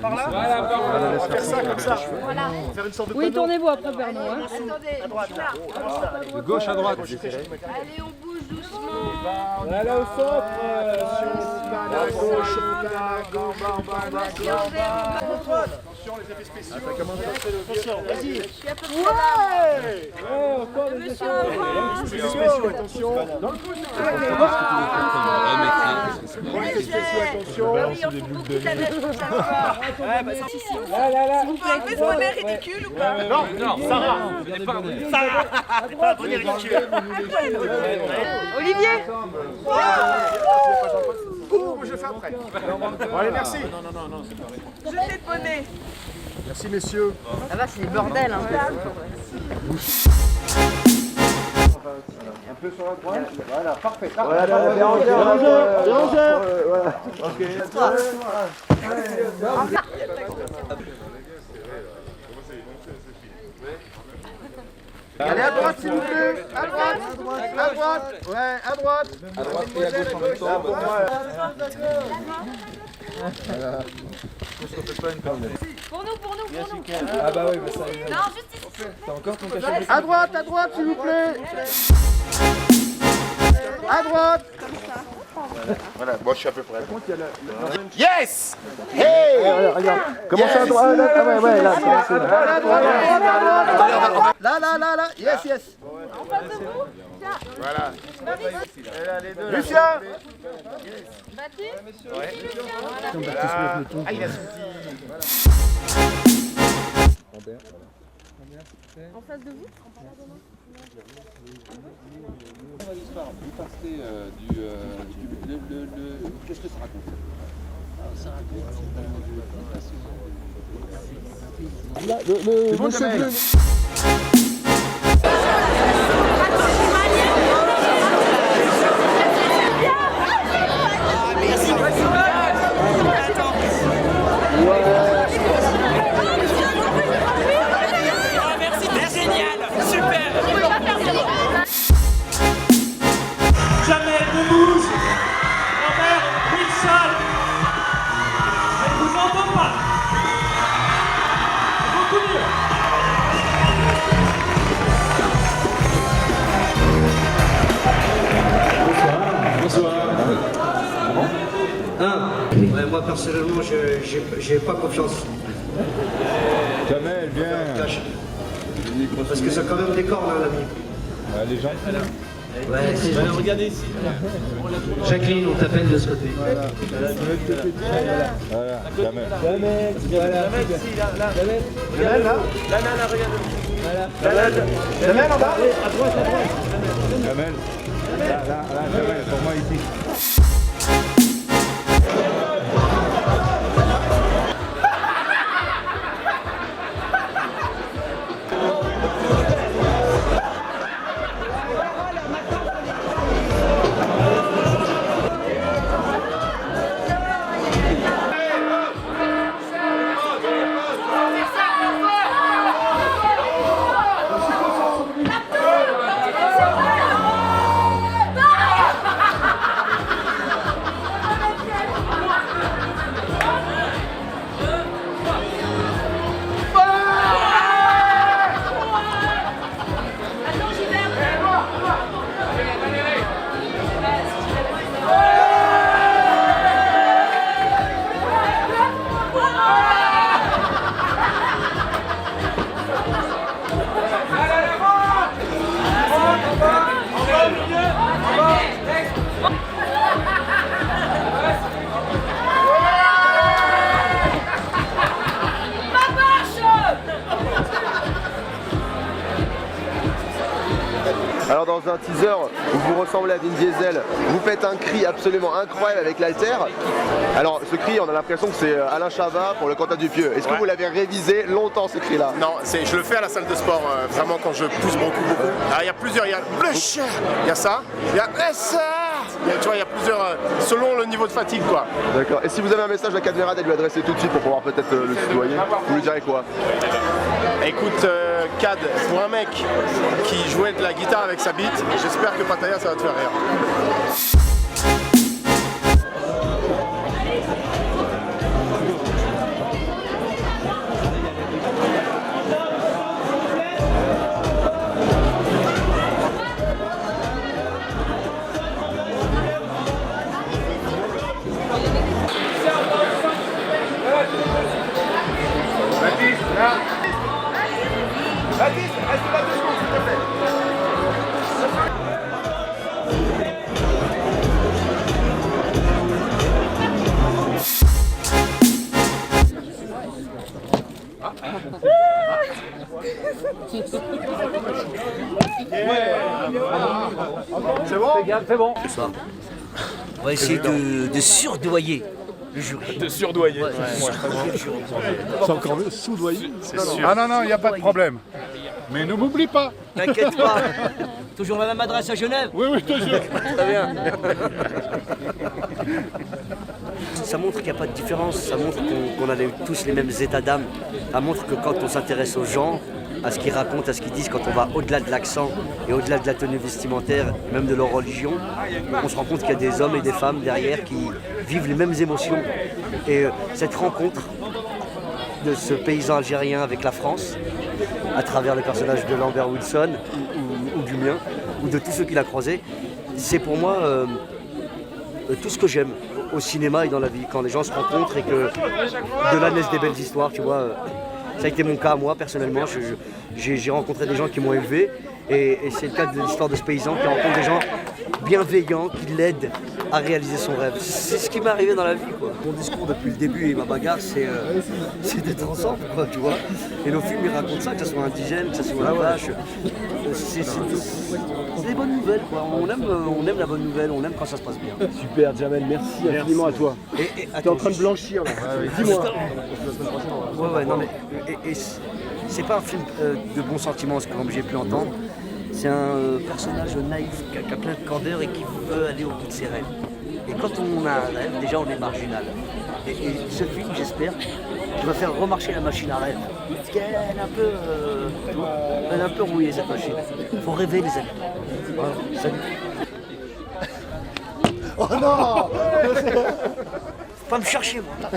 Par là. On va faire ça comme ça. Voilà. Faire une sorte de. Oui, tournez-vous après Pernod. Hein. À droite. De gauche à droite. Allez, on bouge doucement. Allez au centre. À gauche, à gauche. Attention les effets spéciaux. Attention, vas-y. Ouais. Encore les effets spéciaux. Attention. Dans le pouce. Les effets spéciaux, attention. Oui, on fout beaucoup de la neige pour savoir. Là. On peut enlever ce bonnet ridicule ou pas? Non, Sarah. Sarah. C'est pas un bonnet ridicule. Olivier. Je fais après. Bon, allez, merci. Non, c'est pas vrai. Jetez le bonnet. Merci, messieurs. Ça va, c'est le bordel. Hein. Un peu sur la droite. Voilà, parfait. Voilà, Bérangère. Voilà. Ok. Allez à droite s'il vous plaît. À droite. Ouais, à droite. À droite et à gauche en même temps. Pour moi. Pour nous. Ah bah oui, mais ça. Non, juste ici. T'as encore ton cachet? À droite s'il vous plaît. À droite. Voilà, moi je suis à peu près. Yes! Hey! Regarde. Comment ça à droite? Ouais, là. Là. Yes. En face de vous. Voilà. Lucien! Battu. Ah, il a son petit. En face de vous. On va l'histoire. Vous partez qu'est-ce que ça raconte? Ça raconte. Le monsieur bleu. Jamais ne bouge. Robert Wilson. Je ne vous entends pas. Beaucoup mieux. Bonsoir. Ouais, moi personnellement, j'ai pas confiance. Jamel, viens. Parce que ça a quand même des cornes, hein, l'ami. Les gens. Ouais, c'est gentil. Regardez ici. Jacqueline, on t'appelle de ce côté. Voilà, Jamel. Jamel là? Regarde. Jamel en bas? Jamel. Là, Jamel, pour moi ici. Alors dans un teaser où vous ressemblez à Vin Diesel, vous faites un cri absolument incroyable avec l'haltère. Alors ce cri, on a l'impression que c'est Alain Chabat pour le Quentin Dupieux. Est-ce que vous l'avez révisé longtemps ce cri là? Non, je le fais à la salle de sport, vraiment quand je pousse beaucoup. Alors il y a plusieurs, il y a ça, il y a tu vois, il y a plusieurs, selon le niveau de fatigue quoi. D'accord. Et si vous avez un message à Cadmerade à lui adresser tout de suite pour pouvoir peut-être le tutoyer, vous lui direz quoi? Écoute, Cad, pour un mec qui jouait de la guitare avec sa bite, j'espère que Pattaya ça va te faire rire. Baptiste, reste là 2 secondes, s'il te plaît. C'est bon? C'est bon. On va essayer de surdoyer le jury. De surdoyer. C'est encore mieux, soudoyer. Ah non, il n'y a pas de problème. Mais ne m'oublie pas. T'inquiète pas. Toujours la même adresse à Genève. Oui, toujours. Très bien. Ça montre qu'il n'y a pas de différence, ça montre qu'on a tous les mêmes états d'âme. Ça montre que quand on s'intéresse aux gens, à ce qu'ils racontent, à ce qu'ils disent, quand on va au-delà de l'accent et au-delà de la tenue vestimentaire, même de leur religion, on se rend compte qu'il y a des hommes et des femmes derrière qui vivent les mêmes émotions. Et cette rencontre de ce paysan algérien avec la France, à travers le personnage de Lambert Wilson ou du mien, ou de tous ceux qu'il a croisés, c'est pour moi tout ce que j'aime au cinéma et dans la vie, quand les gens se rencontrent et que de là naissent des belles histoires, tu vois. Ça a été mon cas, moi, personnellement. J'ai rencontré des gens qui m'ont élevé et c'est le cas de l'histoire de ce paysan qui rencontre des gens bienveillants qui l'aident à réaliser son rêve. C'est ce qui m'est arrivé dans la vie, quoi. Mon discours depuis le début et ma bagarre, c'est d'être ensemble, quoi, tu vois. Et nos films, ils racontent ça, que ce soit indigène, que ce soit la vache. C'est des bonnes nouvelles, quoi. On aime la bonne nouvelle, on aime quand ça se passe bien. Super, Jamel, merci infiniment à toi. T'es en train de blanchir, là. Dis-moi. Ouais, non mais... c'est pas un film de bons sentiments, comme j'ai pu entendre. C'est un personnage naïf qui a plein de candeur et qui veut aller au bout de ses rêves. Et quand on a un rêve, déjà on est marginal. Et ce film, j'espère, va faire remarcher la machine à rêve. Parce qu'elle est un peu rouillée, cette machine. Il faut rêver, les amis. Voilà, salut. Oh non! Faut pas me chercher, moi.